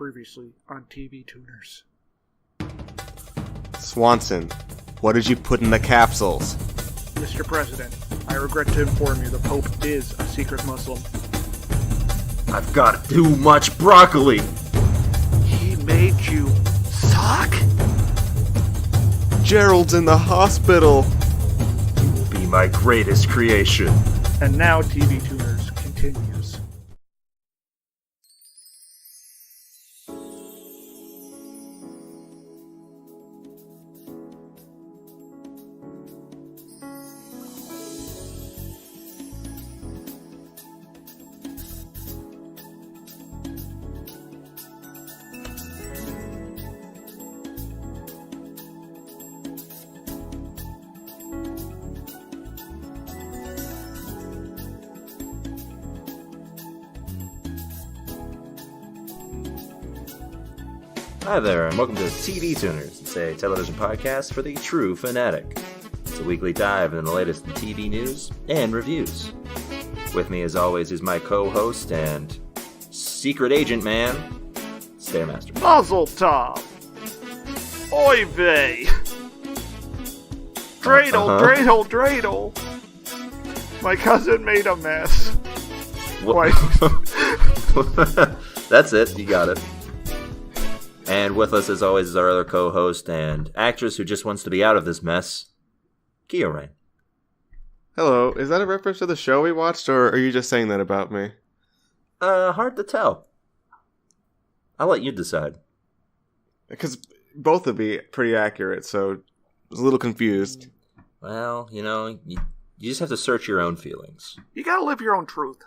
Previously on TV Tuners. Swanson, what did you put in the capsules? Mr. President, I regret to inform you the Pope is a secret Muslim. I've got too much broccoli. He made you suck? Gerald's in the hospital. You will be my greatest creation. And now TV Tuners continues. Hi there, and welcome to TV Tuners. It's a television podcast for the true fanatic. It's a weekly dive into the latest in TV news and reviews. With me, as always, is my co-host and secret agent man, Stairmaster. Muzzle top! Oy vey! Dreidel! My cousin made a mess. Why? That's it, you got it. And with us, as always, is our other co-host and actress who just wants to be out of this mess, Kiorein. Hello, is that a reference to the show we watched, or are you just saying that about me? Hard to tell. I'll let you decide. Because both would be pretty accurate, so I was a little confused. Well, you just have to search your own feelings. You gotta live your own truth.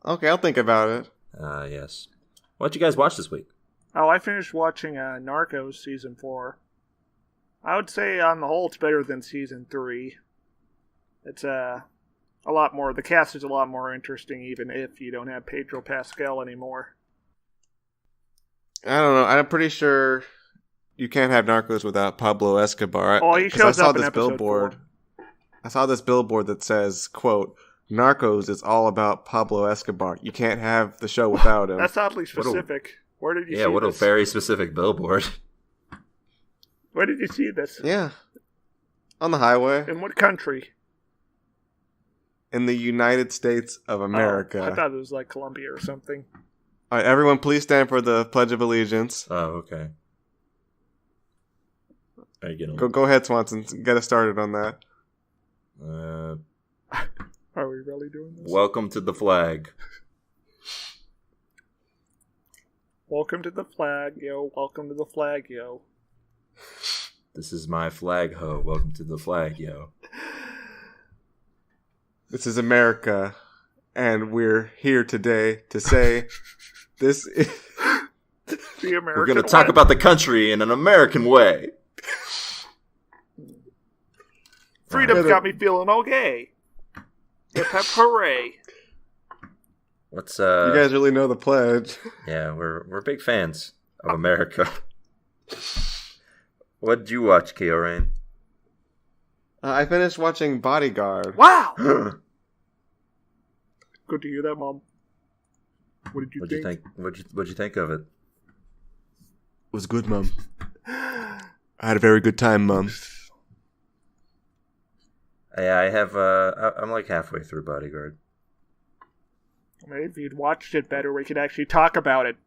Okay, I'll think about it. Yes. What'd you guys watch this week? Oh, I finished watching Narcos Season 4. I would say on the whole it's better than Season 3. It's a lot more, the cast is a lot more interesting even if you don't have Pedro Pascal anymore. I don't know, I'm pretty sure you can't have Narcos without Pablo Escobar. Oh, he shows up in episode billboard. 4. I saw this billboard that says, quote, Narcos is all about Pablo Escobar. You can't have the show without him. That's oddly specific. Where did you see this? Yeah, what a very specific billboard. Where did you see this? Yeah. On the highway. In what country? In the United States of America. Oh, I thought it was like Colombia or something. All right, everyone, please stand for the Pledge of Allegiance. Oh, okay. Go ahead, Swanson. Get us started on that. Are we really doing this? Welcome to the flag. Welcome to the flag, yo. Welcome to the flag, yo. This is my flag, ho. Welcome to the flag, yo. This is America, and we're here today to say this is the American We're going to talk about the country in an American way. Freedom's got me feeling okay. Hip hip hooray. What's You guys really know the pledge. Yeah, we're big fans of America. What'd you watch, Kiorein? I finished watching Bodyguard. Wow! Good to hear that, Mom. What did you think? What'd you think of it? It was good, Mom. I had a very good time, Mom. Yeah, I have. I'm like halfway through Bodyguard. Maybe if you'd watched it better, we could actually talk about it.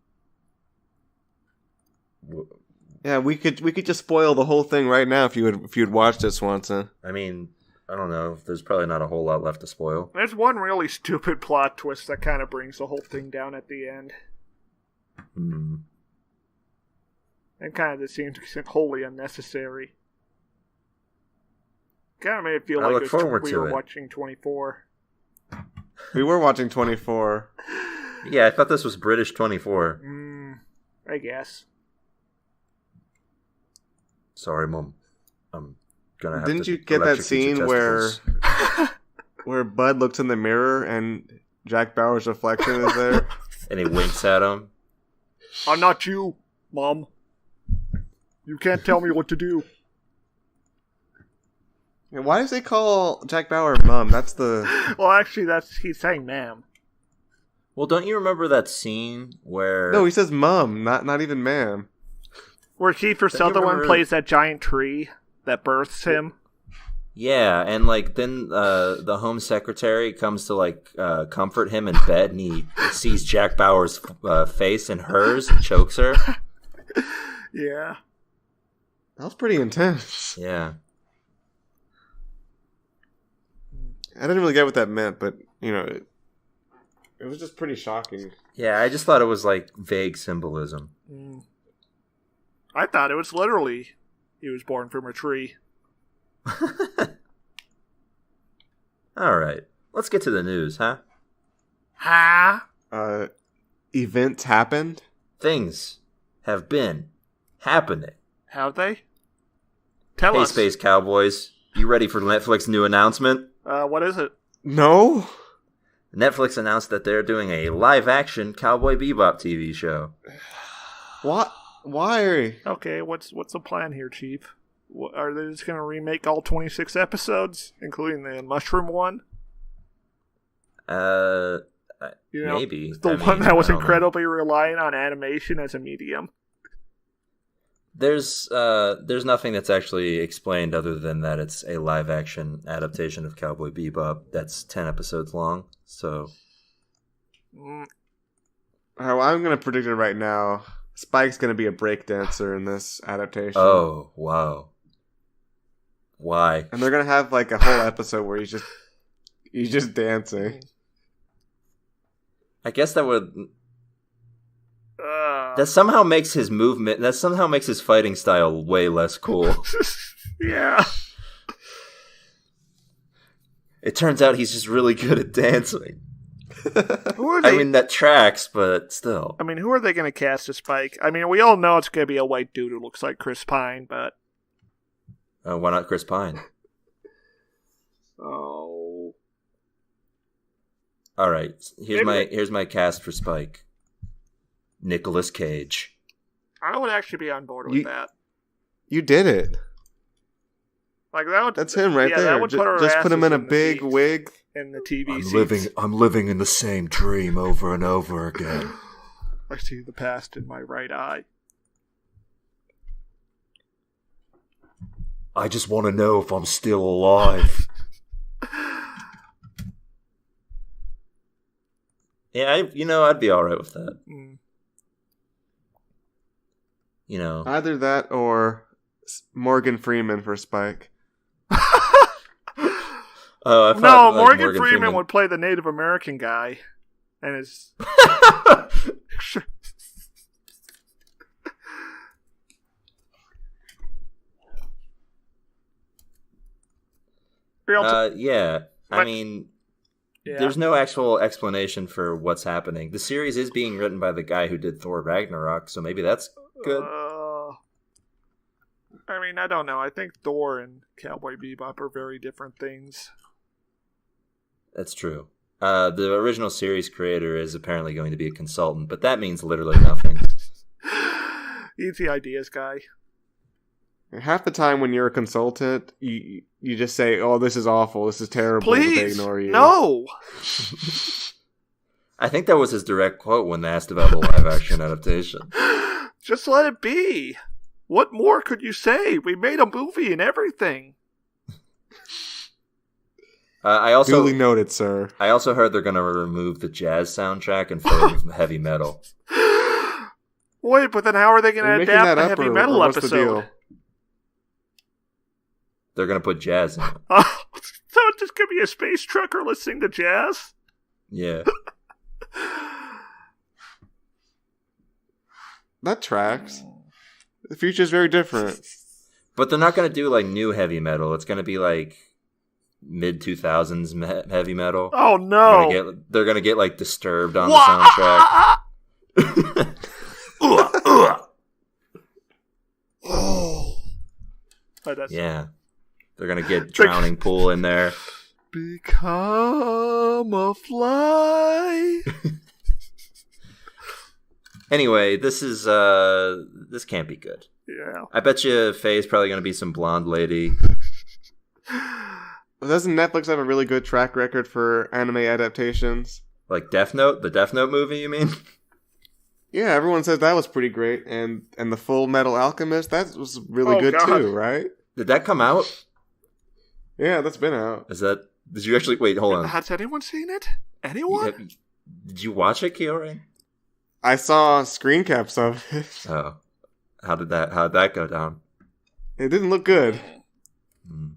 Yeah, we could just spoil the whole thing right now if you'd watched it, Swanson. I mean, I don't know. There's probably not a whole lot left to spoil. There's one really stupid plot twist that kind of brings the whole thing down at the end. And kind of just seems wholly unnecessary. Kind of made it feel like we were watching 24. We were watching 24. Yeah, I thought this was British 24. I guess. Sorry, Mom. I'm gonna have Didn't to you get that electrocute scene your where Bud looks in the mirror and Jack Bauer's reflection is there? And he winks at him. I'm not you, Mom. You can't tell me what to do. Why does he call Jack Bauer Mom? That's the... Well, actually, he's saying ma'am. Well, don't you remember that scene where... No, he says mum, not even ma'am. Where Kiefer Sutherland plays that giant tree that births him. Yeah, and like then the home secretary comes to like comfort him in bed, and he sees Jack Bauer's face in hers and chokes her. Yeah. That was pretty intense. Yeah. I didn't really get what that meant, but, you know, it was just pretty shocking. Yeah, I just thought it was like vague symbolism. I thought it was literally he was born from a tree. All right. Let's get to the news, huh? Events happened? Things have been happening. Have they? Tell Hey, us. Space Cowboys, you ready for Netflix's new announcement? What is it? No? Netflix announced that they're doing a live-action Cowboy Bebop TV show. What? Why? Okay, what's the plan here, Chief? Are they just going to remake all 26 episodes, including the mushroom one? Maybe. The one that was incredibly reliant on animation as a medium. There's nothing that's actually explained other than that it's a live-action adaptation of Cowboy Bebop that's 10 episodes long, so... All right, well, I'm going to predict it right now. Spike's going to be a breakdancer in this adaptation. Oh, wow. Why? And they're going to have like a whole episode where he's just dancing. I guess that would... that somehow makes his movement... That somehow makes his fighting style way less cool. Yeah. It turns out he's just really good at dancing. Who are they? I mean, that tracks, but still. I mean, who are they going to cast as Spike? I mean, we all know it's going to be a white dude who looks like Chris Pine, but... Why not Chris Pine? Oh. All right, here's my cast for Spike. Nicolas Cage. I would actually be on board with that. You did it. Like that would, that's him right there. That would just put him in a big wig in the TV seats. I'm living in the same dream over and over again. I see the past in my right eye. I just want to know if I'm still alive. Yeah, I'd be all right with that. You know, either that or Morgan Freeman for Spike. No, Morgan Freeman would play the Native American guy, and his. Yeah. I mean, there's no actual explanation for what's happening. The series is being written by the guy who did Thor Ragnarok, so maybe that's good. I mean, I don't know. I think Thor and Cowboy Bebop are very different things. That's true. The original series creator is apparently going to be a consultant, but that means literally nothing. He's the ideas guy. Half the time when you're a consultant, you just say, "Oh, this is awful. This is terrible." Please, but they ignore you. No. I think that was his direct quote when they asked about the live-action adaptation. Just let it be. What more could you say? We made a movie and everything. I also duly noted, sir. I also heard they're going to remove the jazz soundtrack and fill it with heavy metal. Wait, but then how are they going to adapt the heavy metal episode? They're going to put jazz in it. So it's just going to be a space trucker listening to jazz? Yeah. That tracks. The future's very different. But they're not going to do like new heavy metal. It's going to be like mid-2000s heavy metal. Oh no. They're going to get like Disturbed on the soundtrack. Yeah. They're going to get Drowning Pool in there. Become a fly. Anyway, this can't be good. Yeah. I bet you Faye's probably going to be some blonde lady. Doesn't Netflix have a really good track record for anime adaptations? Like Death Note, the Death Note movie, you mean? Yeah, everyone says that was pretty great, and the Full Metal Alchemist, that was really good too, right? Did that come out? Yeah, that's been out. Did you actually, wait, hold on. Has anyone seen it? Anyone? Did you watch it, Kiorein? I saw screen caps of it. Oh. How'd that go down? It didn't look good. Mm.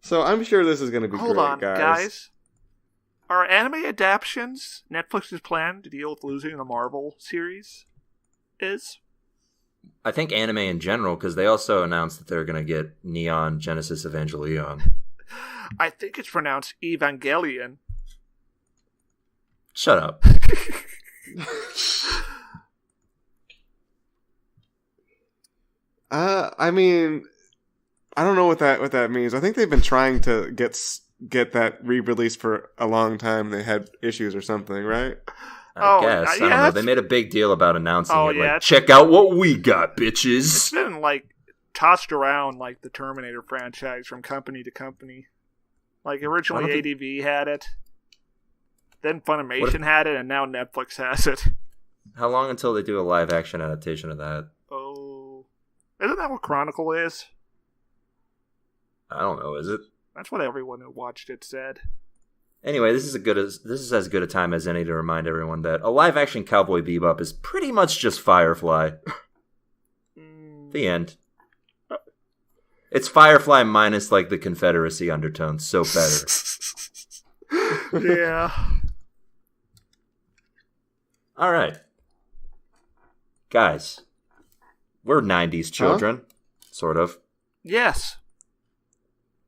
So I'm sure this is going to be Hold great, on, guys. Are anime adaptations Netflix's plan to deal with losing the Marvel series? I think anime in general, because they also announced that they're going to get Neon Genesis Evangelion. I think it's pronounced Evangelion. Shut up. I mean, I don't know what that means. I think they've been trying to get that re-released for a long time. They had issues or something, right? I guess. I don't know. They made a big deal about announcing it. Yeah, like, check out what we got, bitches. It's been, like, tossed around like the Terminator franchise from company to company. Like, originally ADV had it. Then Funimation had it, and now Netflix has it. How long until they do a live-action adaptation of that? Oh. Isn't that what Chronicle is? I don't know, is it? That's what everyone who watched it said. Anyway, this is as good a time as any to remind everyone that a live-action Cowboy Bebop is pretty much just Firefly. The end. It's Firefly minus, like, the Confederacy undertones, so better. Yeah. All right. Guys, we're 90s children, sort of. Yes.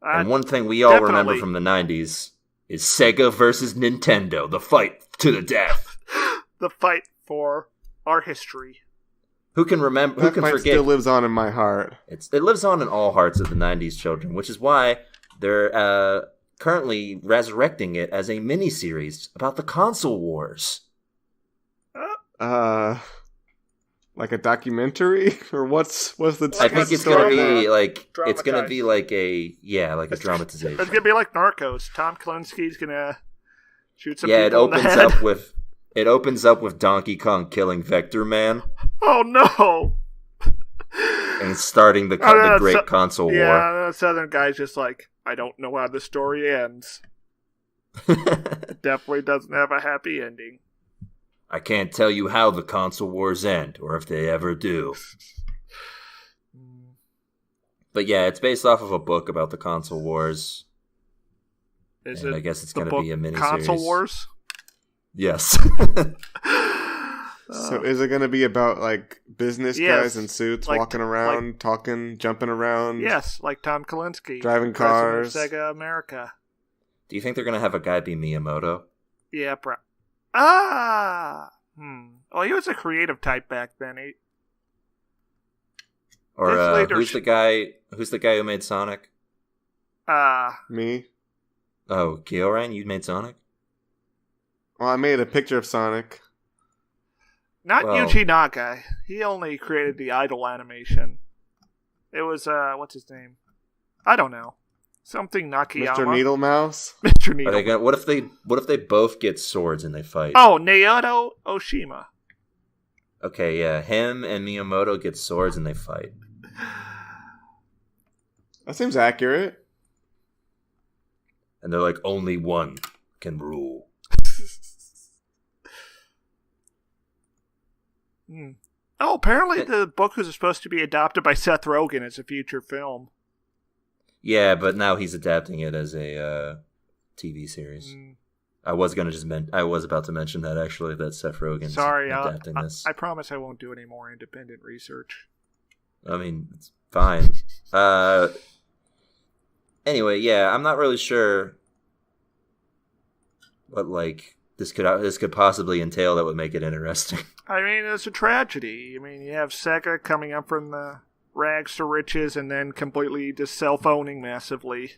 And one thing we all remember Definitely. from the 90s is Sega versus Nintendo, the fight to the death. The fight for our history. Who can remember? Who That can fight forget? still lives on in my heart. It lives on in all hearts of the 90s children, which is why they're currently resurrecting it as a miniseries about the console wars. Like a documentary, or what's the? I think it's gonna be like Dramatized. a dramatization. It's gonna be like Narcos. Tom Kalinski's gonna shoot some Yeah, people in the head. it opens up with Donkey Kong killing Vector Man Oh no! and starting the great console war. Yeah, the Southern guy's just like, I don't know how the story ends. It definitely doesn't have a happy ending. I can't tell you how the console wars end, or if they ever do. But yeah, it's based off of a book about the console wars. I guess it's going to be a miniseries. Console Wars? Yes. So is it going to be about like business guys in suits walking around, talking, jumping around? Yes, like Tom Kalinske. Driving cars. President of Sega America. Do you think they're going to have a guy be Miyamoto? Yeah, Oh, he was a creative type back then. Or who's the guy who made Sonic? Me. Oh, Kiorein, you made Sonic? Well, I made a picture of Sonic. Not Yuji Naka. He only created the idle animation. It was, what's his name? I don't know. Something Nakayama. Mr. Needle Mouse? Mr. Needle. What if they both get swords and they fight? Oh, Naoto Oshima. Okay, yeah. Him and Miyamoto get swords and they fight. That seems accurate. And they're like, only one can rule. Oh, apparently the book was supposed to be adopted by Seth Rogen as a future film. Yeah, but now he's adapting it as a TV series. I was about to mention that actually, that Seth Rogen's adapting this. I promise I won't do any more independent research. I mean, it's fine. Anyway, yeah, I'm not really sure what this could possibly entail that would make it interesting. I mean, it's a tragedy. I mean, you have Sega coming up from the rags to riches and then completely just self-owning massively.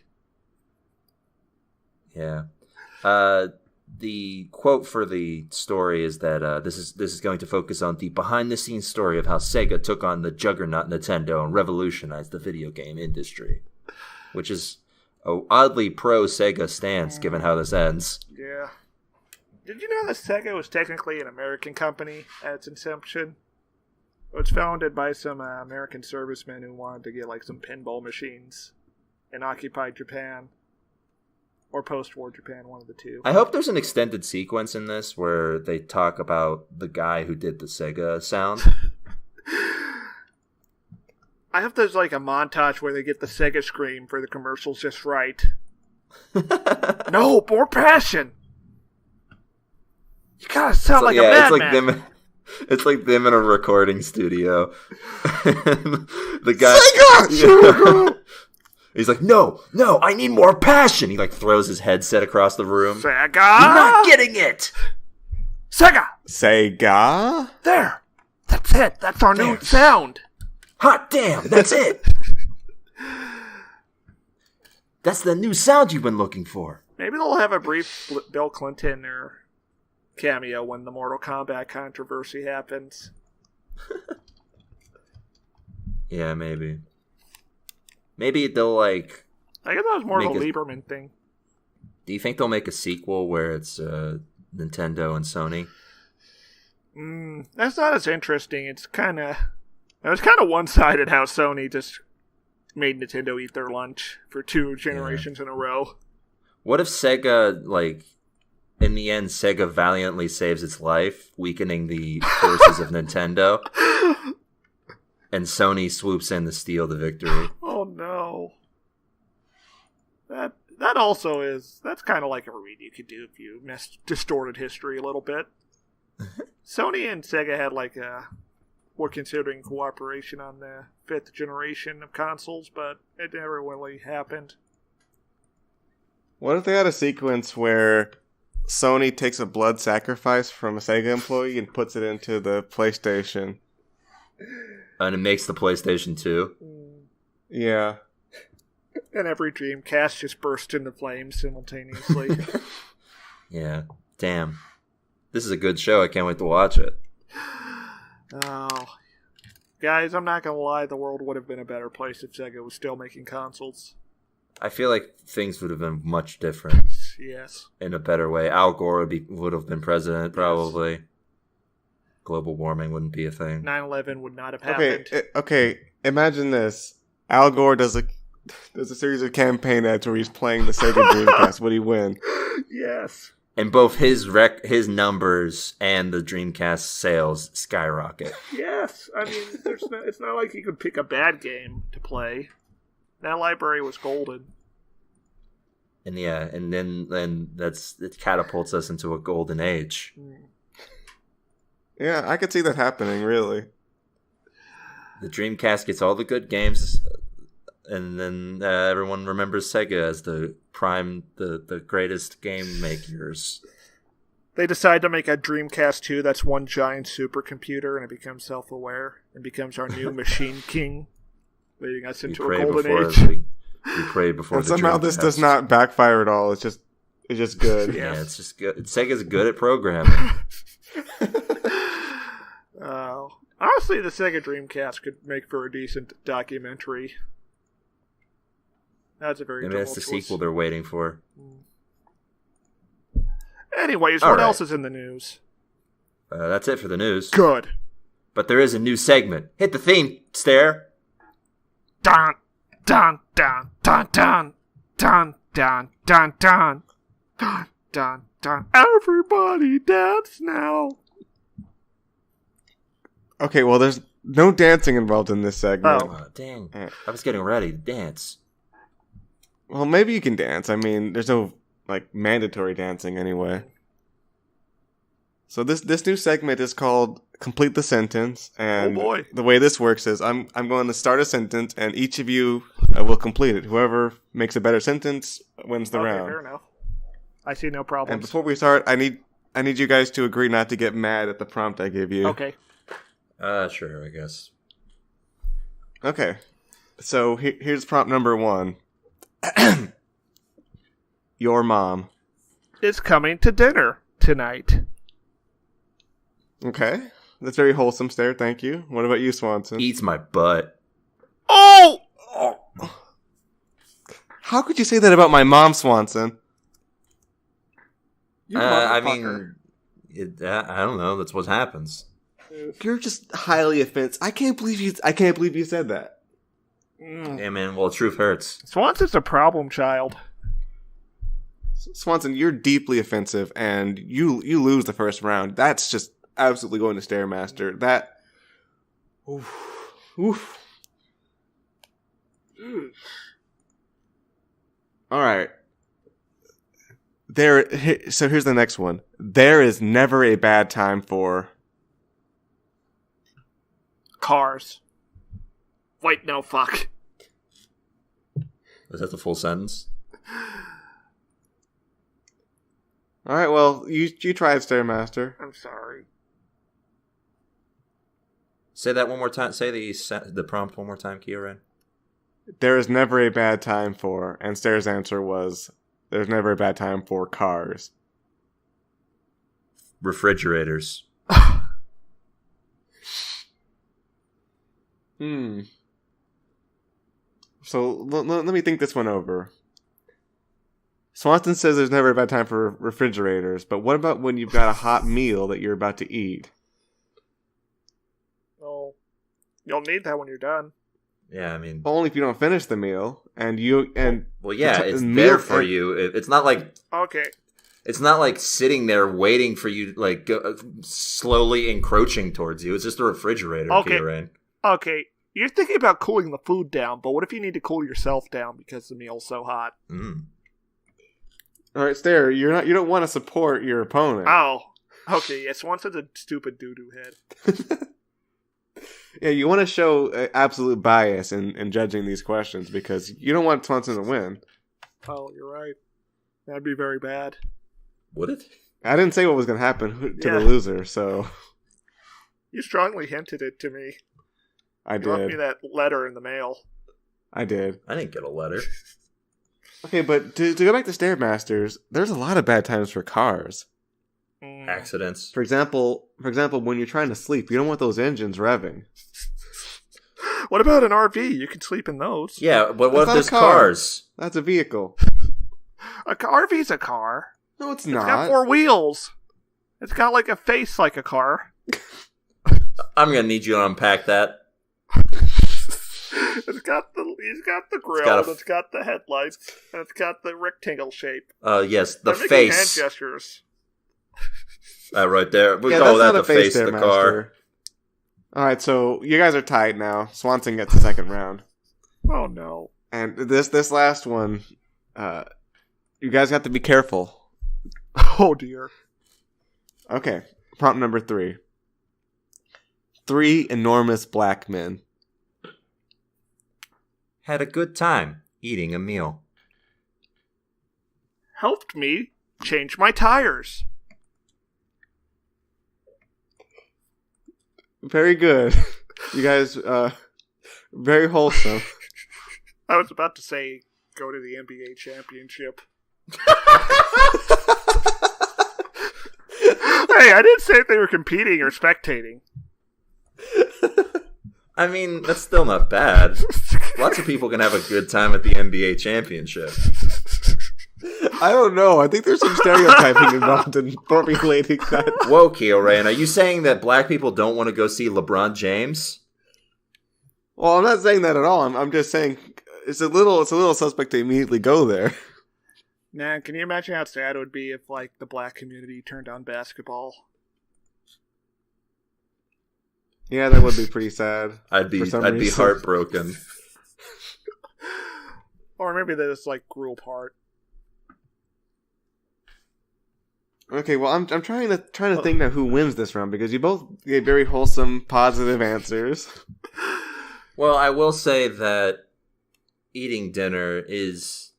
Yeah. The quote for the story is that this is going to focus on the behind-the-scenes story of how Sega took on the juggernaut Nintendo and revolutionized the video game industry, which is a oddly pro-Sega stance, given how this ends. Yeah. Did you know that Sega was technically an American company at its inception? It was founded by some American servicemen who wanted to get like some pinball machines in occupied Japan. Or post-war Japan, one of the two. I hope there's an extended sequence in this where they talk about the guy who did the Sega sound. I hope there's like a montage where they get the Sega scream for the commercials just right. No, more passion! You gotta sound like a madman! It's like them in a recording studio. The guy... Sega! He's like, no, I need more passion. He like throws his headset across the room. Sega! You're not getting it! Sega! Sega? There! That's it! That's our new sound! Hot damn, that's it! That's the new sound you've been looking for. Maybe they'll have a brief Bill Clinton or cameo when the Mortal Kombat controversy happens. Yeah, maybe. Maybe they'll like... I guess that was more of a Lieberman thing. Do you think they'll make a sequel where it's Nintendo and Sony? That's not as interesting. It was kind of one-sided how Sony just made Nintendo eat their lunch for 2 generations in a row. What if Sega, like, in the end, Sega valiantly saves its life, weakening the forces of Nintendo, and Sony swoops in to steal the victory? Oh no. That also is... That's kind of like a read you could do if you distorted history a little bit. Sony and Sega had like were considering cooperation on the 5th generation of consoles, but it never really happened. What if they had a sequence where Sony takes a blood sacrifice from a Sega employee and puts it into the PlayStation? And it makes the PlayStation 2? Yeah. And every Dreamcast just burst into flames simultaneously. Yeah. Damn. This is a good show. I can't wait to watch it. Oh. Guys, I'm not going to lie. The world would have been a better place if Sega was still making consoles. I feel like things would have been much different. Yes. In a better way. Al Gore would have been president, probably. Yes. Global warming wouldn't be a thing. 9/11 would not have happened. Okay. Imagine this. Al Gore does a series of campaign ads where he's playing the Sega Dreamcast. Would he win? Yes. And both his numbers and the Dreamcast sales skyrocket. Yes. I mean, it's not like you could pick a bad game to play. That library was golden. And yeah, and then it catapults us into a golden age. Yeah, I could see that happening, really. The Dreamcast gets all the good games, and then everyone remembers Sega as the greatest game makers. They decide to make a Dreamcast 2 that's one giant supercomputer, and it becomes self-aware and becomes our new machine king, leading us into a golden age. We prayed before. And somehow this does not backfire at all. It's just good. Yeah, it's just good. Sega's good at programming. Honestly, the Sega Dreamcast could make for a decent documentary. That's a very Maybe that's the sequel they're waiting for. Anyways, what else is in the news? That's it for the news. Good. But there is a new segment. Hit the theme, Stair. Dun, dun, dun, dun, dun, dun, dun, dun, dun, dun, dun, dun. Everybody dance now. Okay, well, there's no dancing involved in this segment. Oh, dang. I was getting ready to dance. Well, maybe you can dance. I mean, there's no, mandatory dancing anyway. So this new segment is called Complete the Sentence. And the way this works is I'm going to start a sentence, and each of you will complete it. Whoever makes a better sentence wins the round. Fair enough. I see no problems. And before we start, I need you guys to agree not to get mad at the prompt I gave you. Okay. Sure, I guess. Okay. So here's prompt number 1. Your mom is coming to dinner tonight. Okay. That's very wholesome, Stair. Thank you. What about you, Swanson? Eats my butt. Oh! How could you say that about my mom, Swanson? I mean, I don't know. That's what happens. You're just highly offensive. I can't believe you said that. Yeah, man. Well, truth hurts. Swanson's a problem child. Swanson, you're deeply offensive, and you lose the first round. That's just absolutely going to Stairmaster. That. Oof. All right. So here's the next one. There is never a bad time for cars. Wait, no, fuck. Is that the full sentence? All right, well, you tried Stairmaster. I'm sorry. Say that one more time. Say the prompt one more time, Kiorein. There is never a bad time for, and Stair's answer was, there's never a bad time for cars. Refrigerators. So let me think this one over. Swanson says there's never a bad time for refrigerators, but what about when you've got a hot meal that you're about to eat? Well, you'll need that when you're done. Yeah, I mean, only if you don't finish the meal, and well, yeah, it's there for you. It's not like okay. It's not like sitting there waiting for you, like slowly encroaching towards you. It's just a refrigerator, okay. Kiorein. Okay, you're thinking about cooling the food down, but what if you need to cool yourself down because the meal's so hot? All right, Stair, you don't want to support your opponent. Oh, okay. Yeah, Swanson's a stupid doo-doo head. Yeah, you want to show absolute bias in judging these questions because you don't want Swanson to win. Oh, you're right. That'd be very bad. Would it? I didn't say what was going to happen to the loser, so... You strongly hinted it to me. I did. You left me that letter in the mail. I did. I didn't get a letter. Okay, but to go back to Stairmasters, there's a lot of bad times for cars. Accidents. For example, when you're trying to sleep, you don't want those engines revving. What about an RV? You can sleep in those. Yeah, but what if there's cars? That's a vehicle. RV's a car. No, it's not. It's got 4 wheels. It's got like a face like a car. I'm gonna need you to unpack that. He's got the grill, it's got the headlights, and it's got the rectangle shape. Yes, the I'm face. hand gestures. Right there. We yeah, call that's that the face of the car. Alright, so you guys are tied now. Swanson gets the second round. Oh no. And this last one, you guys have to be careful. Oh dear. Okay, prompt number 3. 3 enormous black men had a good time eating a meal. Helped me change my tires. Very good. You guys, very wholesome. I was about to say, go to the NBA championship. Hey, I didn't say if they were competing or spectating. I mean, that's still not bad. Lots of people can have a good time at the NBA championship. I don't know. I think there's some stereotyping involved in formulating that. Whoa, Kiorein, are you saying that black people don't want to go see LeBron James? Well, I'm not saying that at all. I'm just saying it's a little suspect to immediately go there. Nah, can you imagine how sad it would be if, like, the black community turned on basketball? Yeah, that would be pretty sad. I'd be heartbroken. Or maybe they just, like, grew apart. Okay, well, I'm trying to think now who wins this round because you both gave very wholesome, positive answers. Well, I will say that eating dinner is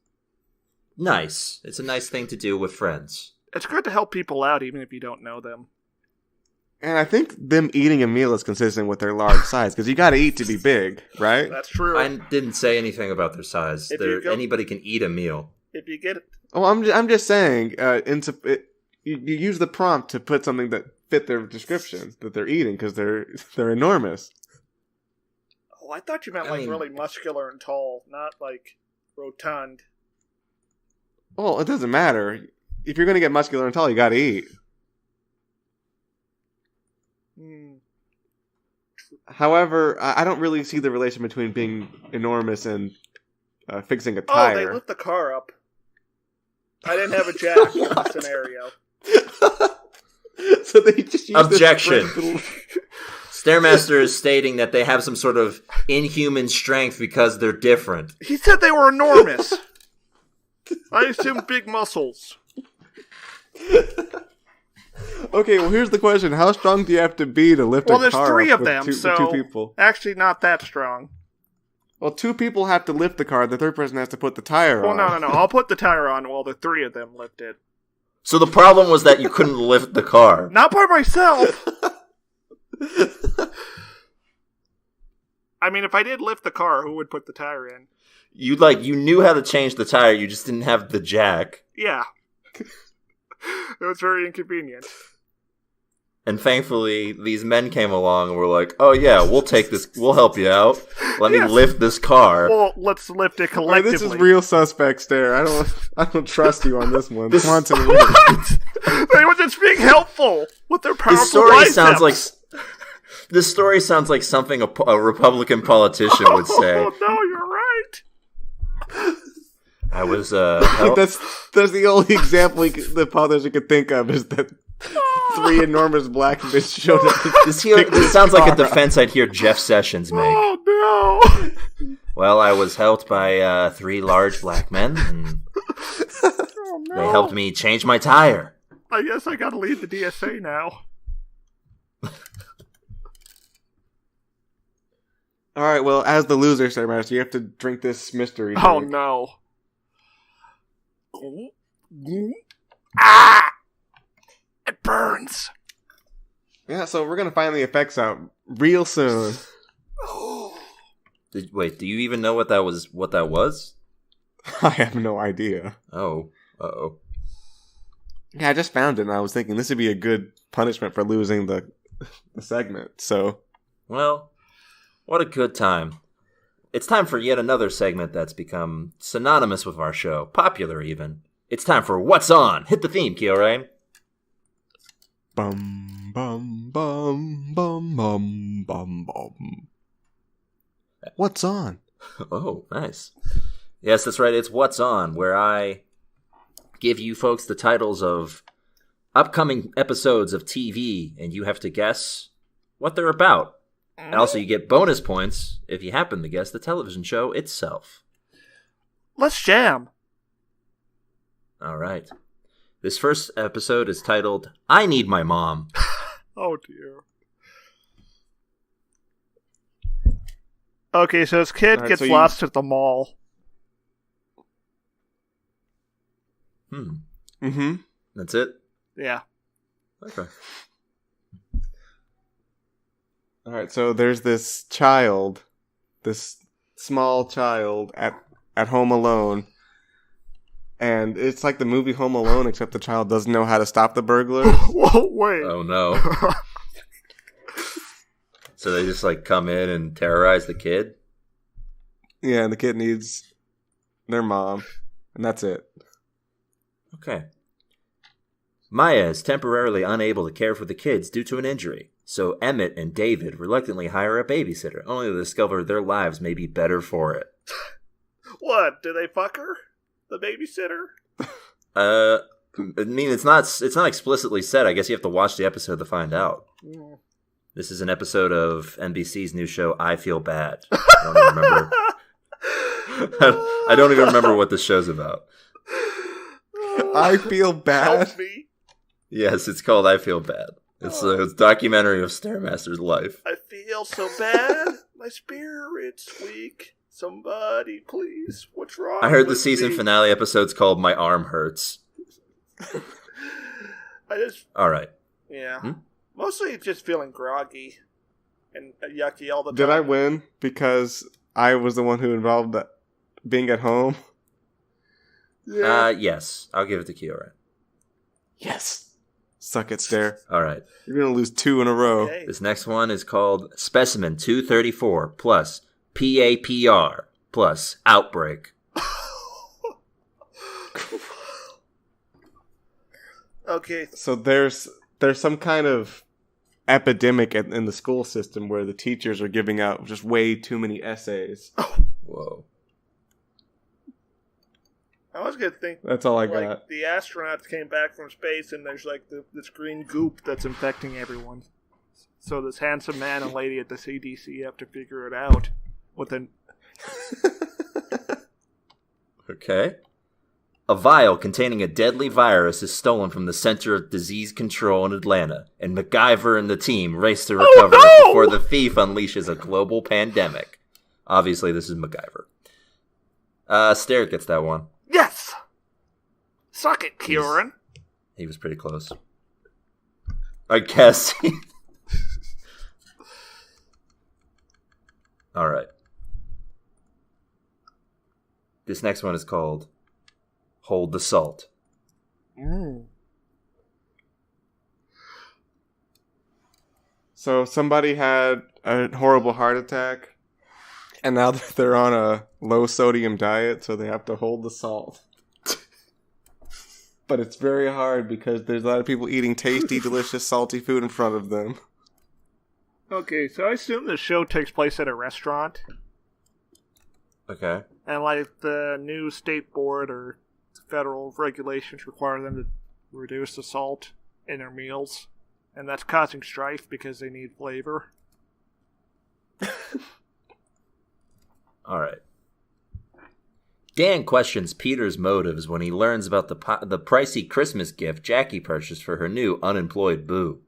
nice. It's a nice thing to do with friends. It's good to help people out even if you don't know them. And I think them eating a meal is consistent with their large size because you got to eat to be big, right? That's true. I didn't say anything about their size. Anybody can eat a meal. If you get it. Oh, I'm just saying. You use the prompt to put something that fit their description that they're eating because they're enormous. Oh, I thought you meant really muscular and tall, not like rotund. Well, it doesn't matter. If you're going to get muscular and tall, you got to eat. However, I don't really see the relation between being enormous and fixing a tire. Oh, they lift the car up. I didn't have a jack in that scenario. So they just use Objection. Stairmaster is stating that they have some sort of inhuman strength because they're different. He said they were enormous. I assumed big muscles. Okay, well, here's the question. How strong do you have to be to lift a car? Well, there's 3 of them, with so two people? Actually not that strong. Well, 2 people have to lift the car. The third person has to put the tire on. Well, no. I'll put the tire on while the 3 of them lift it. So the problem was that you couldn't lift the car. Not by myself! I mean, if I did lift the car, who would put the tire in? You knew how to change the tire, you just didn't have the jack. Yeah. It was very inconvenient. And thankfully, these men came along and were like, oh yeah, we'll take this, we'll help you out. Let me lift this car. Well, let's lift it collectively. This is real suspects there. I don't trust you on this one. Swanson. What? They were just being helpful with their powerful biceps. This story sounds like something a Republican politician would say. Oh, no, you're right. I was, that's the only example the politician could think of is that 3 enormous black men showed up. This sounds like a defense I'd hear Jeff Sessions make. Oh, no. Well, I was helped by 3 large black men, and they helped me change my tire. I guess I gotta leave the DSA now. Alright, well, as the loser, Stairmaster, you have to drink this mystery drink. Oh, no. Ah! It burns. Yeah, so we're gonna find the effects out real soon. Wait, do you even know what that was? I have no idea. Oh. Uh-oh. Yeah, I just found it, and I was thinking this would be a good punishment for losing the segment, so... Well, what a good time. It's time for yet another segment that's become synonymous with our show, popular even. It's time for What's On? Hit the theme, Kiorein. Bum, bum, bum, bum, bum, bum, bum. What's on? Oh, nice. Yes, that's right. It's What's On, where I give you folks the titles of upcoming episodes of TV, and you have to guess what they're about. And also, you get bonus points if you happen to guess the television show itself. Let's jam. All right. This first episode is titled, I Need My Mom. Oh, dear. Okay, so this kid gets lost at the mall. Mm-hmm. That's it? Yeah. Okay. Alright, so there's this small child at home alone. And it's like the movie Home Alone, except the child doesn't know how to stop the burglars. Whoa, wait. Oh, no. So they just, come in and terrorize the kid? Yeah, and the kid needs their mom. And that's it. Okay. Maya is temporarily unable to care for the kids due to an injury. So Emmett and David reluctantly hire a babysitter, only to discover their lives may be better for it. What? Do they fuck her? The babysitter? I mean, it's not explicitly said. I guess you have to watch the episode to find out. Mm. This is an episode of NBC's new show, I Feel Bad. I don't even remember. I don't even remember what the show's about. I Feel Bad? Help me. Yes, it's called I Feel Bad. It's a documentary of Stairmaster's life. I feel so bad. My spirit's weak. Somebody, please. What's wrong? I heard the season finale episode's called My Arm Hurts. All right. Yeah. Mostly just feeling groggy and yucky all the time. Did I win because I was the one who involved that being at home? Yeah. Yes. I'll give it to Kiorein. Yes. Suck it, Stair. All right. You're going to lose 2 in a row. Okay. This next one is called Specimen 234 plus PAPR plus Outbreak. Okay. So there's some kind of epidemic in the school system where the teachers are giving out just way too many essays. Whoa. I was gonna think That's all I like got. the astronauts came back from space and there's like this green goop that's infecting everyone. So this handsome man and lady at the CDC have to figure it out with an Okay. A vial containing a deadly virus is stolen from the Center of Disease Control in Atlanta, and MacGyver and the team race to recover it before the thief unleashes a global pandemic. Obviously, this is MacGyver. Stair gets that one. Yes! Suck it, Kiorein. He was pretty close. I guess. All right. This next one is called Hold the Salt. So somebody had a horrible heart attack, and now they're on a low sodium diet, so they have to hold the salt. But it's very hard because there's a lot of people eating tasty, delicious, salty food in front of them. Okay, so I assume the show takes place at a restaurant. Okay. And like the new state board or federal regulations require them to reduce the salt in their meals. And that's causing strife because they need flavor. All right. Dan questions Peter's motives when he learns about the pricey Christmas gift Jackie purchased for her new unemployed boo.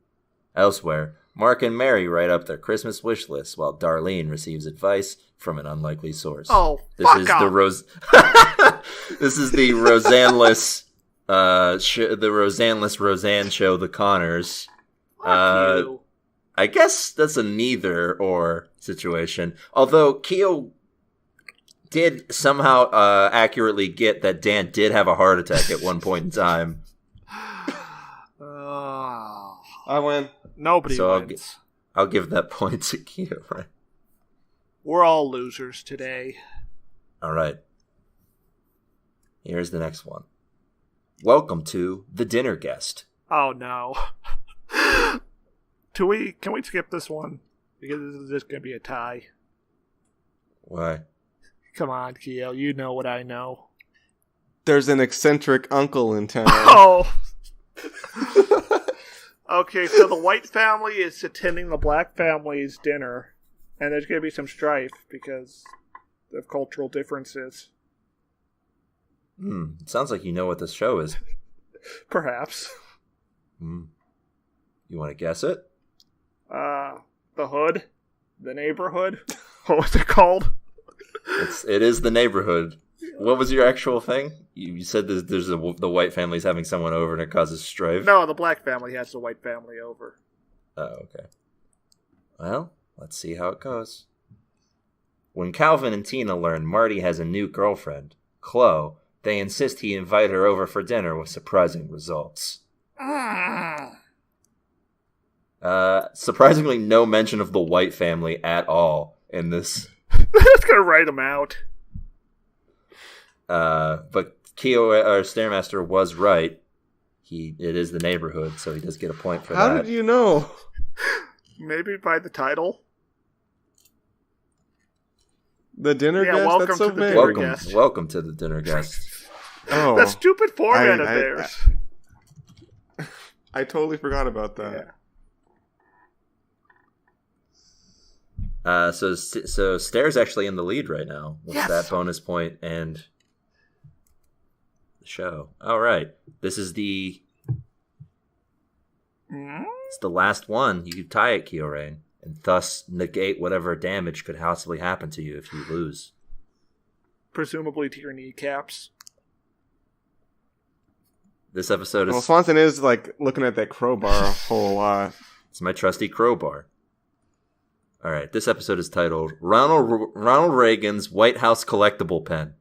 Elsewhere, Mark and Mary write up their Christmas wish list while Darlene receives advice from an unlikely source. Oh, this is off. This is the Roseanne-less Roseanne show, The Connors. You. I guess that's a neither or situation. Although Keo did somehow accurately get that Dan did have a heart attack at one point in time. I win. Nobody wins. I'll give that point to Keo, right? We're all losers today. All right. Here's the next one. Welcome to The Dinner Guest. Oh, no. Can we skip this one? Because this is just going to be a tie. Why? Come on, Keo. You know what I know. There's an eccentric uncle in town. Oh! Okay, so the white family is attending the black family's dinner, and there's going to be some strife because of cultural differences. It sounds like you know what this show is. Perhaps. You want to guess it? The hood? The neighborhood? What was it called? It is The Neighborhood. What was your actual thing? You said there's the white family's having someone over and it causes strife? No, the black family has the white family over. Oh, okay. Well, let's see how it goes. When Calvin and Tina learn Marty has a new girlfriend, Chloe, they insist he invite her over for dinner with surprising results. Surprisingly, no mention of the white family at all in this. That's gonna write them out. But Stairmaster was right. It is The Neighborhood, so he does get a point for that. How did you know? Maybe by the title. The Dinner Guest? Welcome That's so to the big. Dinner Guest. Welcome to The Dinner Guest. Oh, that stupid format of theirs. I totally forgot about that. Yeah. So Stair's actually in the lead right now with that bonus point and the show. All right, this is it's the last one. You can tie it, Kiorein, and thus negate whatever damage could possibly happen to you if you lose. Presumably to your kneecaps. This episode is... Well, Swanson is like looking at that crowbar a whole lot. It's my trusty crowbar. All right, this episode is titled Ronald Reagan's White House Collectible Pen.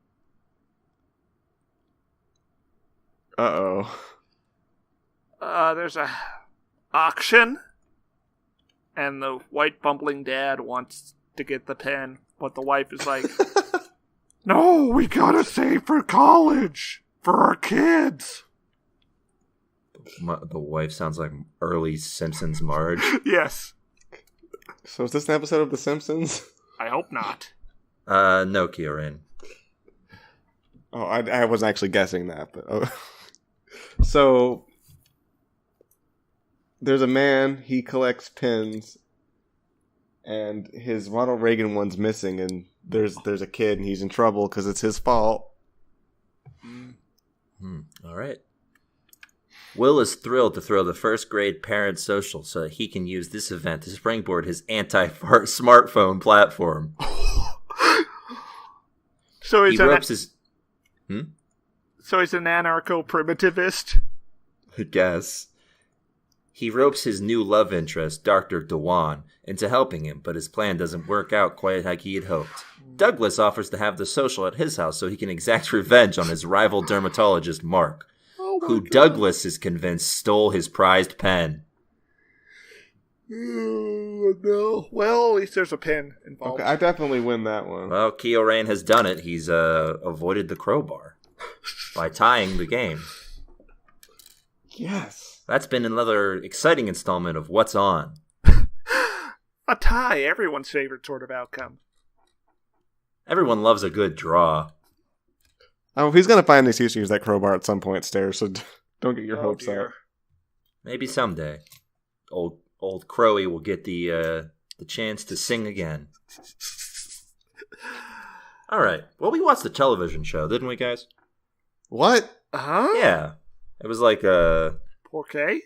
Uh-oh. There's a auction, and the white bumbling dad wants to get the pen, but the wife is like, no, we gotta save for college, for our kids. The the wife sounds like early Simpsons Marge. Yes. So is this an episode of The Simpsons? I hope not. No, Kiorein. Oh, I wasn't actually guessing that, but so there's a man. He collects pins, and his Ronald Reagan one's missing, and there's a kid, and he's in trouble because it's his fault. All right. Will is thrilled to throw the first grade parent social so that he can use this event to springboard his anti-smartphone platform. So he ropes his... So he's an anarcho-primitivist? I guess. He ropes his new love interest, Dr. Dewan, into helping him, but his plan doesn't work out quite like he had hoped. Douglas offers to have the social at his house so he can exact revenge on his rival dermatologist, Mark, who God. Douglas is convinced stole his prized pen. No. Well, at least there's a pen involved. Okay, I definitely win that one. Well, Kiorein has done it. He's avoided the crowbar by tying the game. Yes. That's been another exciting installment of What's On. A tie, everyone's favorite sort of outcome. Everyone loves a good draw. Oh, he's going to find an excuse to use that crowbar at some point, Stairs, so don't get your hopes up. Maybe someday. Old Crowy will get the chance to sing again. All right. Well, we watched the television show, didn't we, guys? What? Uh-huh. Yeah. It was like a... Okay.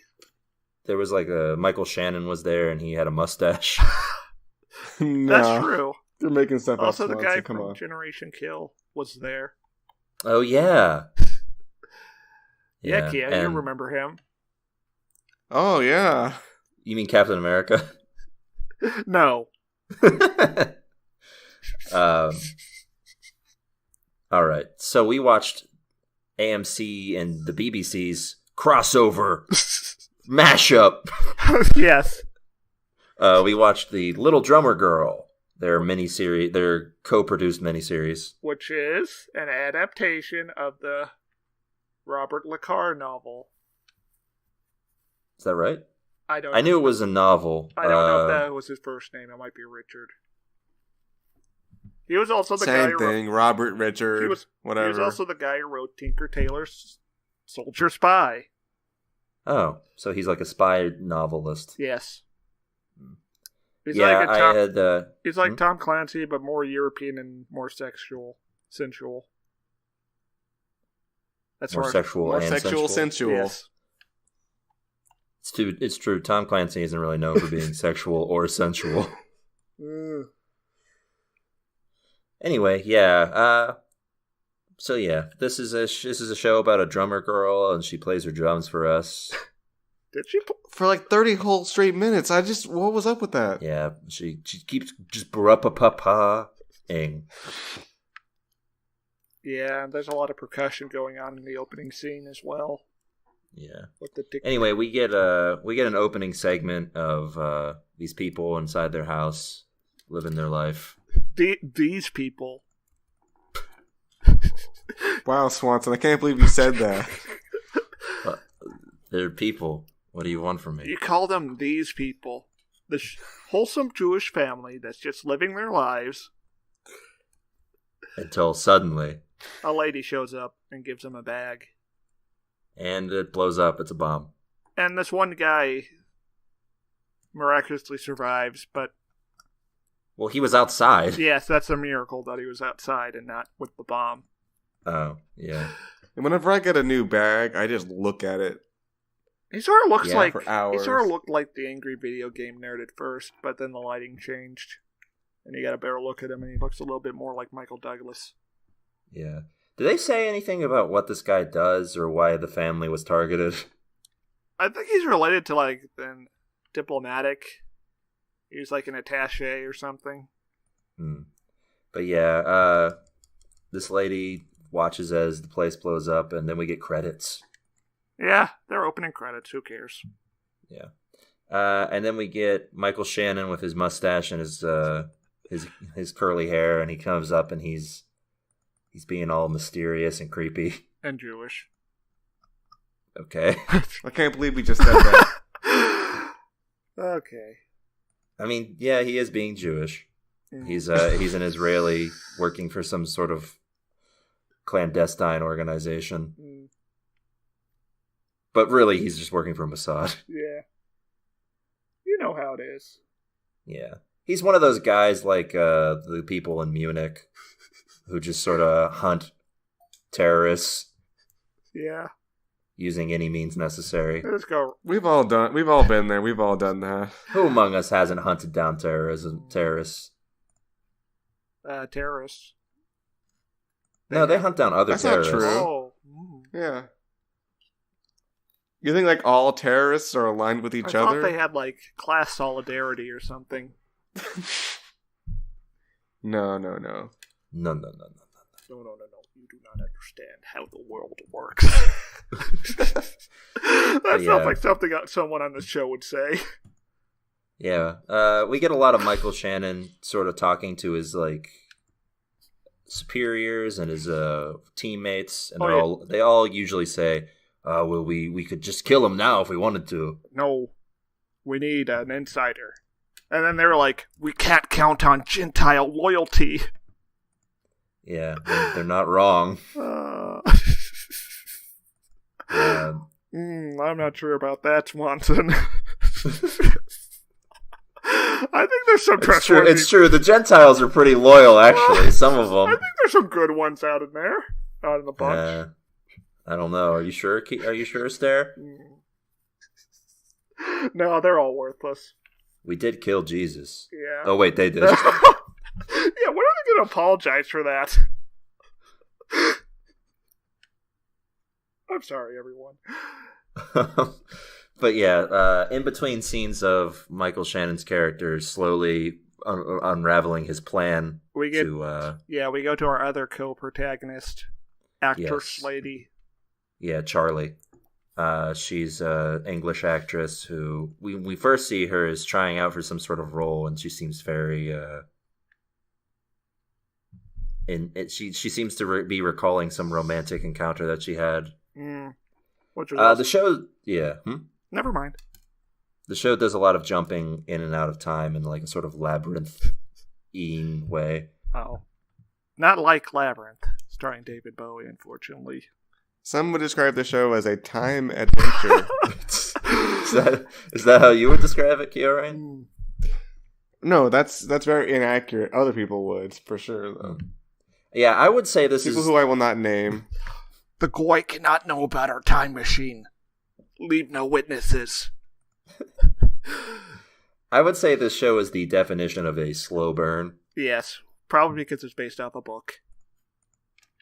There was like a... Michael Shannon was there, and he had a mustache. No. That's true. They're making stuff up. Also, the guy so from Generation Kill was there. Oh, yeah. Yeah, you remember him. Oh, yeah. You mean Captain America? No. All right. So we watched AMC and the BBC's crossover mashup. Yes. We watched the Little Drummer Girl, their co-produced miniseries, which is an adaptation of the Robert LeCarre novel. Is that right? I knew it was a novel. I don't know if that was his first name. It might be Richard. He was also the guy who wrote... Robert Richard, whatever. He was also the guy who wrote Tinker Tailor's Soldier Spy. Oh, so he's like a spy novelist. Yes. He's he's like Tom Clancy, but more European and more sensual. That's more sexual and sensual. Yes. It's true. Tom Clancy isn't really known for being sexual or sensual. Anyway, yeah. So yeah, this is a show about a drummer girl, and she plays her drums for us. Did she? For like 30 whole straight minutes. What was up with that? Yeah, she keeps just bruppa-pa-pa-ing. Yeah, there's a lot of percussion going on in the opening scene as well. Yeah. With the anyway, we get an opening segment of these people inside their house living their life. These people. Wow, Swanson, I can't believe you said that. They're people. What do you want from me? You call them these people. The wholesome Jewish family that's just living their lives. Until suddenly a lady shows up and gives them a bag. And it blows up. It's a bomb. And this one guy miraculously survives, but... Well, he was outside. Yes, that's a miracle that he was outside and not with the bomb. Oh, yeah. And whenever I get a new bag, I just look at it. He sort of looks for hours. He sort of looked like the angry video game nerd at first, but then the lighting changed. And you got a better look at him, and he looks a little bit more like Michael Douglas. Yeah. Did they say anything about what this guy does or why the family was targeted? I think he's related to, like, the diplomatic. He's like an attaché or something. But yeah, this lady watches as the place blows up, and then we get credits. Yeah, they're opening credits. Who cares? Yeah. And then we get Michael Shannon with his mustache and his curly hair, and he comes up and he's being all mysterious and creepy. And Jewish. Okay. I can't believe we just said that. Okay. I mean, yeah, he is being Jewish. He's an Israeli working for some sort of clandestine organization. But really, he's just working for Mossad. Yeah. You know how it is. Yeah. He's one of those guys like the people in Munich who just sort of hunt terrorists. Yeah. Using any means necessary. Let's go. We've all been there. We've all done that. Who among us hasn't hunted down terrorists? Terrorists. No, they hunt down other terrorists. That's not true. Oh. Yeah. You think like all terrorists are aligned with each other? I thought they had like class solidarity or something. No. No. No. You do not understand how the world works. That sounds like something someone on the show would say. Yeah. We get a lot of Michael Shannon sort of talking to his like superiors and his teammates, and they all usually say, well, we could just kill him now if we wanted to. No, we need an insider. And then they're like, we can't count on Gentile loyalty. Yeah, they're not wrong. I'm not sure about that, Swanson. I think there's some trustworthy... It's true. The Gentiles are pretty loyal, actually. Some of them. I think there's some good ones out in there. Out in the bunch. I don't know. Are you sure? Are you sure, Stair? No, they're all worthless. We did kill Jesus. Yeah. Oh, wait, they did. Yeah, when are they going to apologize for that? I'm sorry, everyone. But yeah, in between scenes of Michael Shannon's character slowly unraveling his plan, we go to our other co-protagonist, actress lady. Yeah, Charlie. She's an English actress who we first see her as trying out for some sort of role, and she seems very she seems to be recalling some romantic encounter that she had. The show, Never mind. The show does a lot of jumping in and out of time in like a sort of labyrinth-ine way. Oh. Not like Labyrinth, starring David Bowie, unfortunately. Some would describe the show as a time adventure. Is that how you would describe it, Kiorein? No, that's very inaccurate. Other people would, for sure, though. Yeah, I would say this people who I will not name. The Goy cannot know about our time machine. Leave no witnesses. I would say this show is the definition of a slow burn. Yes, probably because it's based off a book.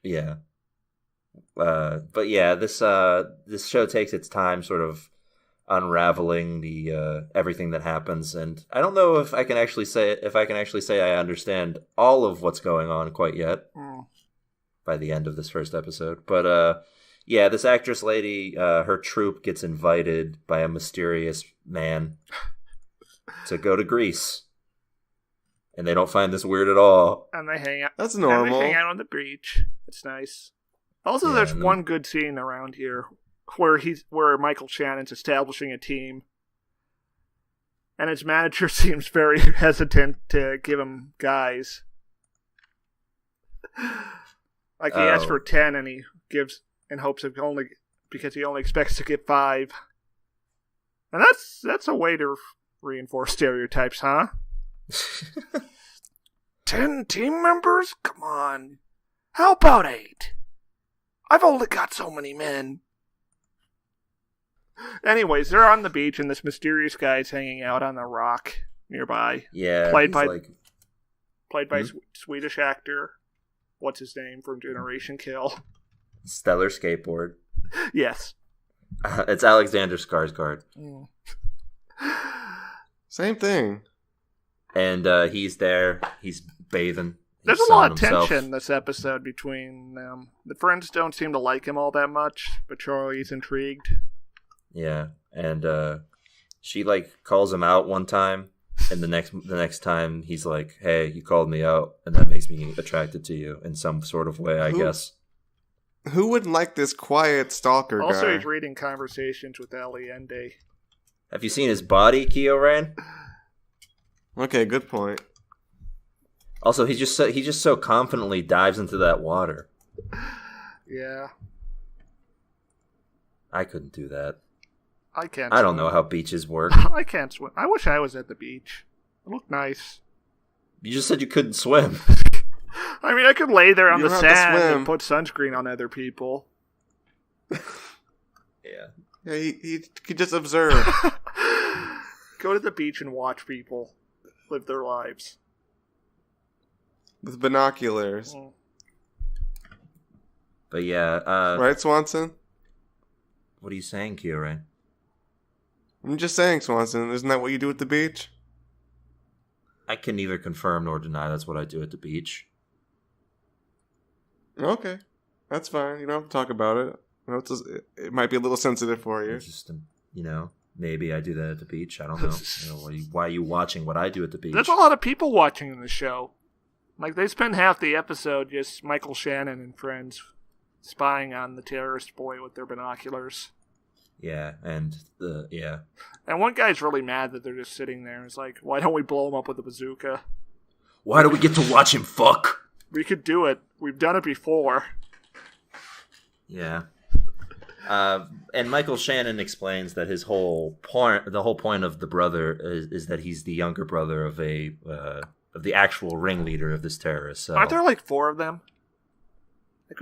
Yeah. But yeah, this show takes its time sort of unraveling the everything that happens, and I don't know if I can actually say I understand all of what's going on quite yet by the end of this first episode. But yeah, this actress lady, her troupe gets invited by a mysterious man to go to Greece. And they don't find this weird at all. And they hang out. That's normal. And they hang out on the beach. It's nice. Also, there's one good scene around here where Michael Shannon's establishing a team. And his manager seems very hesitant to give him guys. Like he asks for 10 and he gives in hopes of because he only expects to get 5. And that's a way to reinforce stereotypes, huh? 10 team members? Come on. How about 8? I've only got so many men. Anyways, they're on the beach and this mysterious guy's hanging out on the rock nearby. Yeah. Played by Swedish actor. What's his name from Generation Kill? Stellar Skateboard. Yes. It's Alexander Skarsgård. Same thing. And he's there. He's bathing. There's a lot of tension this episode between them. The friends don't seem to like him all that much, but Charlie's intrigued. Yeah, and she calls him out one time, and the next time he's like, "Hey, you called me out, and that makes me attracted to you in some sort of way, I guess." Who wouldn't like this quiet stalker also, guy? he's reading conversations with Allende. Have you seen his body, Kiorein? Okay, good point. Also, he just so confidently dives into that water. Yeah. I couldn't do that. I can't I don't swim. know how beaches work. I can't swim. I wish I was at the beach. It looked nice. You just said you couldn't swim. I mean, I could lay there on You the don't have to sand swim. and put sunscreen on other people. Yeah. Yeah, he could just observe. Go to the beach and watch people live their lives. With binoculars. Mm. But yeah, Right, Swanson? what are you saying, Kiorein? I'm just saying, Swanson. Isn't that what you do at the beach? I can neither confirm nor deny that's what I do at the beach. Okay. That's fine. You don't have to talk about it. You know, it might be a little sensitive for you. Just, maybe I do that at the beach. I don't know. Why are you watching what I do at the beach? There's a lot of people watching in the show. Like, they spend half the episode just Michael Shannon and friends spying on the terrorist boy with their binoculars. Yeah, and And one guy's really mad that they're just sitting there. It's like, why don't we blow him up with a bazooka? Why do we get to watch him fuck? We could do it. We've done it before. Yeah. And Michael Shannon explains that the whole point of the brother is that he's the younger brother of of the actual ringleader of this terrorist cell. Aren't there like 4 of them?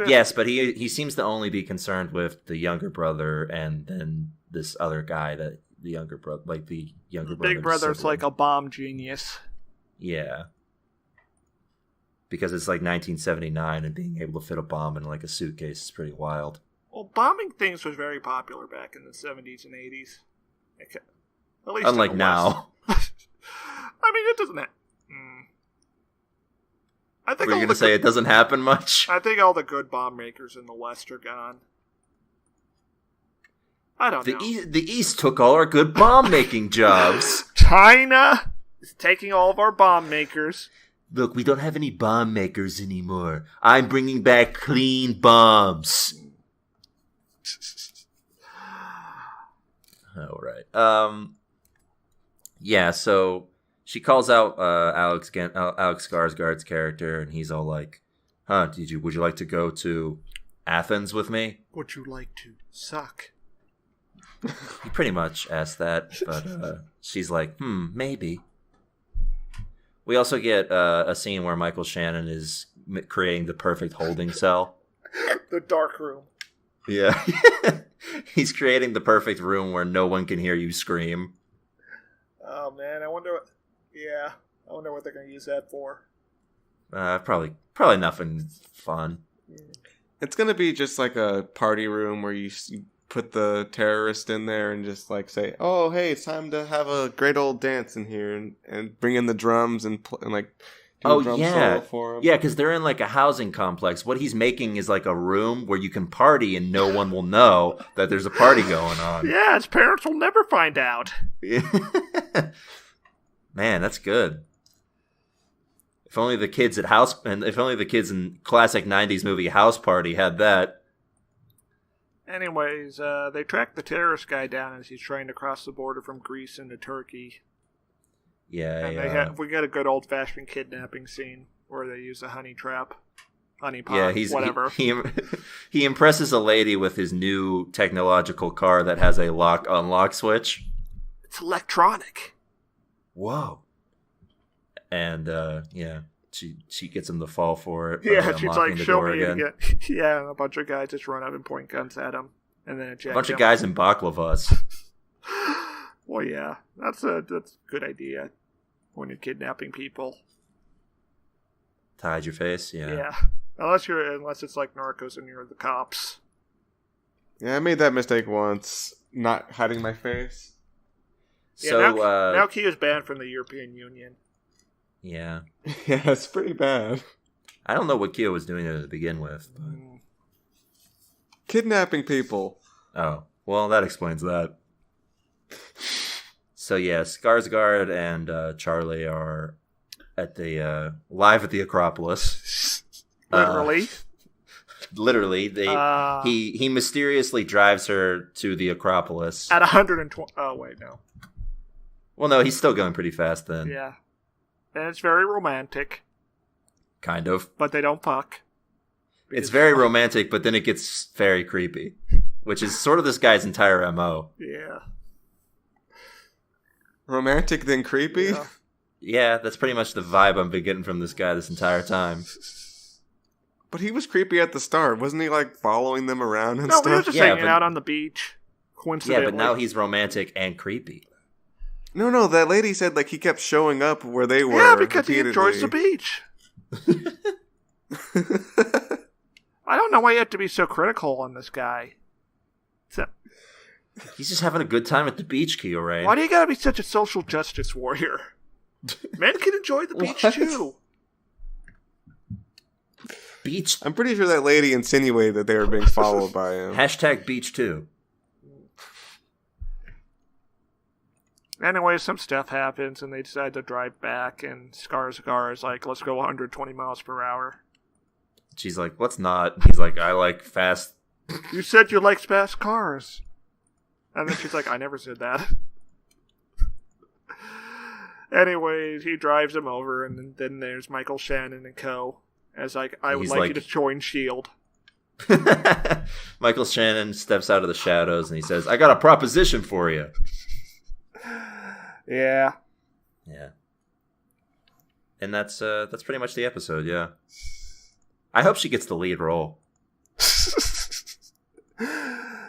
Yes, but he seems to only be concerned with the younger brother and then this other guy that the younger brother, Big brother's like a bomb genius. Yeah. Because it's like 1979 and being able to fit a bomb in like a suitcase is pretty wild. Well, bombing things was very popular back in the 70s and 80s. At least Unlike in the now. West. I mean, it doesn't I think Were you going to say it doesn't happen much? I think all the good bomb makers in the West are gone. I don't know. The East took all our good bomb making jobs. China is taking all of our bomb makers. Look, we don't have any bomb makers anymore. I'm bringing back clean bombs. All right. Yeah, so she calls out Alex Skarsgård's character, and he's all like, would you like to go to Athens with me? Would you like to suck? He pretty much asked that, but she's like, maybe. We also get a scene where Michael Shannon is creating the perfect holding cell. The dark room. Yeah. He's creating the perfect room where no one can hear you scream. Oh, man, I wonder what they're going to use that for. Probably nothing fun. It's going to be just like a party room where you put the terrorist in there and just like say, oh, hey, it's time to have a great old dance in here and bring in the drums and like do a drum solo for him. Yeah, because they're in like a housing complex. What he's making is like a room where you can party and no one will know that there's a party going on. Yeah, his parents will never find out. Man, that's good. If only the kids in classic 90s movie House Party had that. Anyways, they track the terrorist guy down as he's trying to cross the border from Greece into Turkey. Yeah, and we got a good old-fashioned kidnapping scene where they use a honey trap, honey pot, whatever. He impresses a lady with his new technological car that has a lock-unlock switch. It's electronic. Whoa. And she gets him to fall for it. Yeah, she's like, show me again. Yeah, and a bunch of guys just run up and point guns at him, and then a bunch of guys in baklavas. Well, yeah, that's a good idea when you're kidnapping people. To hide your face, yeah. Yeah, unless it's like Narcos and you're the cops. Yeah, I made that mistake once, not hiding my face. Yeah, so now Kio's banned from the European Union. Yeah. Yeah, it's pretty bad. I don't know what Kio was doing there to begin with. But... Kidnapping people. Oh, well, that explains that. So yeah, Skarsgård and Charlie are at the live at the Acropolis. Literally. literally, he mysteriously drives her to the Acropolis at 120. Oh wait, no. Well, no, he's still going pretty fast then. Yeah, and it's very romantic. Kind of, but they don't fuck. It's very romantic, but then it gets very creepy, which is sort of this guy's entire MO. Yeah. Romantic then creepy? Yeah, that's pretty much the vibe I've been getting from this guy this entire time. But he was creepy at the start. Wasn't he, like, following them around and stuff? No, he was just hanging out on the beach. Coincidentally. Yeah, but now he's romantic and creepy. No, that lady said, like, he kept showing up where they were. Yeah, because he enjoys the beach. I don't know why you have to be so critical on this guy. He's just having a good time at the beach, Kiorein. Why do you gotta be such a social justice warrior? Men can enjoy the beach too. Beach. I'm pretty sure that lady insinuated that they were being followed by him. Hashtag beach too. Anyway, some stuff happens and they decide to drive back, and Skarsgård is like, let's go 120 miles per hour. She's like, let's not. He's like, I like fast. You said you like fast cars. And then she's like, I never said that. Anyways, he drives him over, and then there's Michael Shannon and co. As like, I would like you to join S.H.I.E.L.D. Michael Shannon steps out of the shadows and he says, I got a proposition for you. Yeah. Yeah. And that's pretty much the episode, yeah. I hope she gets the lead role.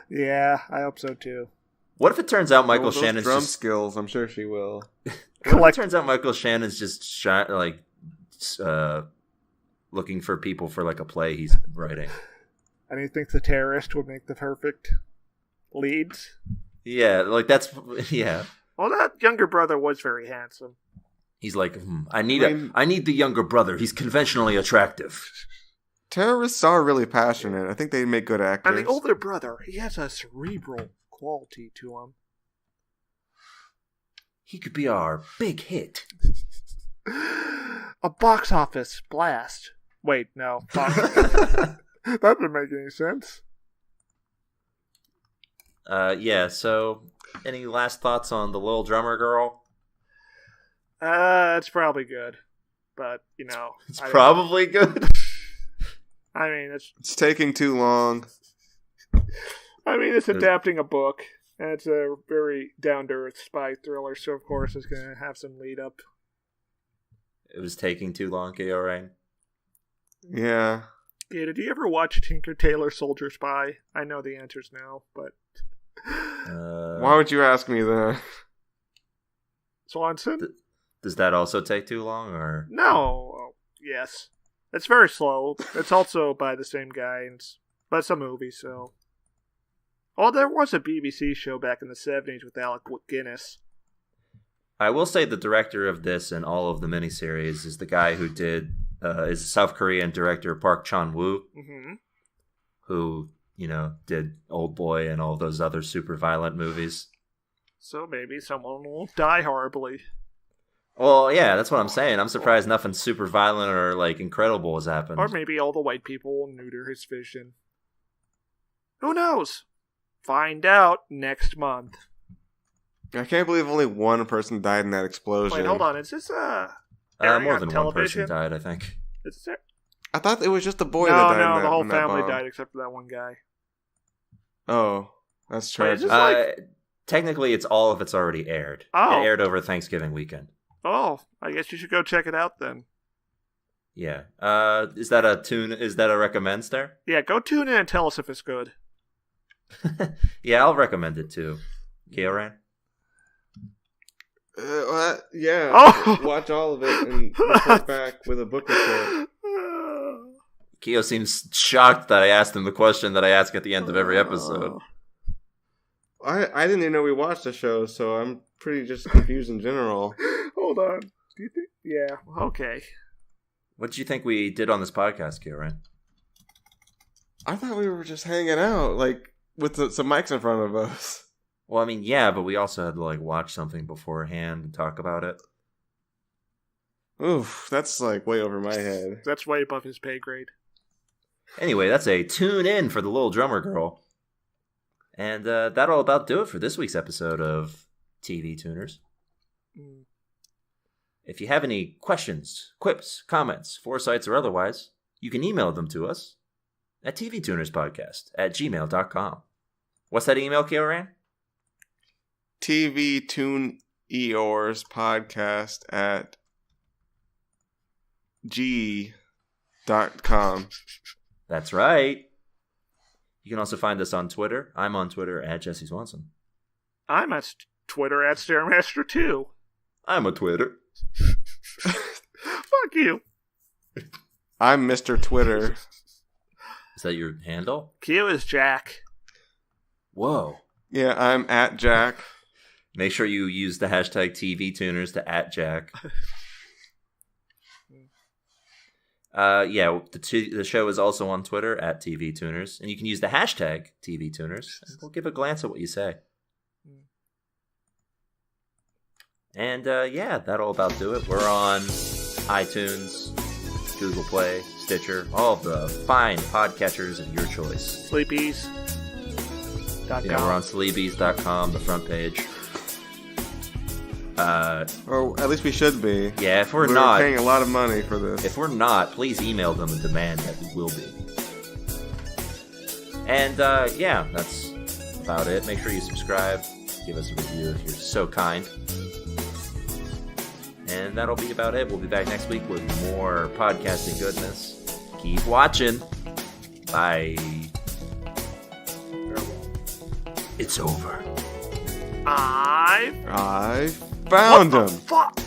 Yeah, I hope so too. What if it turns out Michael Shannon's drum skills? I'm sure she will. What if it turns out Michael Shannon's just looking for people for like a play he's writing? And he thinks the terrorist would make the perfect leads? Yeah, like that's yeah. Well, that younger brother was very handsome. He's like, I need the younger brother. He's conventionally attractive. Terrorists are really passionate. I think they make good actors. And the older brother, he has a cerebral quality to him. He could be our big hit. A box office blast. Wait, no. That didn't make any sense. Yeah, so any last thoughts on the little drummer girl? It's probably good. But, It's probably good. I mean, it's taking too long. I mean, it's adapting a book, and it's a very down-to-earth spy thriller, so of course it's going to have some lead-up. It was taking too long, Kiorein? Yeah. Yeah, did you ever watch Tinker Tailor Soldier Spy? I know the answer's no, but... Why would you ask me that? Swanson? Does that also take too long, or...? No. Yes. It's very slow. It's also by the same guy, but it's a movie, so... Oh, there was a BBC show back in the 70s with Alec Guinness. I will say the director of this and all of the miniseries is the guy who is South Korean director Park Chan-wook, who, did Old Boy and all those other super violent movies. So maybe someone will die horribly. Well, yeah, that's what I'm saying. I'm surprised nothing super violent or, incredible has happened. Or maybe all the white people will neuter his vision. Who knows? Find out next month. I can't believe only one person died in that explosion. Wait, hold on. Is this more than television? One person died, I think. I thought it was just the boy that died. No, the whole family died except for that one guy. Oh, that's tragic. Technically, it's already aired. Oh. It aired over Thanksgiving weekend. Oh, I guess you should go check it out then. Yeah. Is that a recommend there? Yeah, go tune in and tell us if it's good. Yeah, I'll recommend it too. Kiorein? Yeah. Oh! Watch all of it and report back with a book report. Keo seems shocked that I asked him the question that I ask at the end of every episode. I didn't even know we watched the show, so I'm pretty just confused in general. Hold on. Do you think? Yeah, okay. What did you think we did on this podcast, Kieran? I thought we were just hanging out, with some mics in front of us. Well, I mean, yeah, but we also had to, watch something beforehand and talk about it. Oof, that's, way over my head. That's way above his pay grade. Anyway, that's a tune in for the little drummer girl. And that'll about do it for this week's episode of TV Tuners. If you have any questions, quips, comments, foresights, or otherwise, you can email them to us at tvtunerspodcast@gmail.com. What's that email, Kiorein? tvtuneorspodcast@g.com. That's right. You can also find us on Twitter. I'm on Twitter at Jesse Swanson. I'm on Twitter at Stairmaster2. I'm on Twitter. Fuck you. I'm Mr. Twitter. Is that your handle? Q is Jack. Whoa. Yeah, I'm at Jack. Make sure you use the hashtag TV Tuners to @Jack. The show is also on Twitter at TV Tuners, and you can use the hashtag TV Tuners. And we'll give a glance at what you say. And that'll about do it. We're on iTunes, Google Play, Stitcher, all of the fine podcatchers of your choice. Sleepies.com. Yeah, we're on sleepies.com, the front page. Or at least we should be. Yeah, if we're We're not paying a lot of money for this. If we're not, please email them and demand that we will be. And that's about it. Make sure you subscribe, give us a review if you're so kind. And that'll be about it. We'll be back next week with more podcasting goodness. Keep watching. Bye. It's over. I found him. Fuck.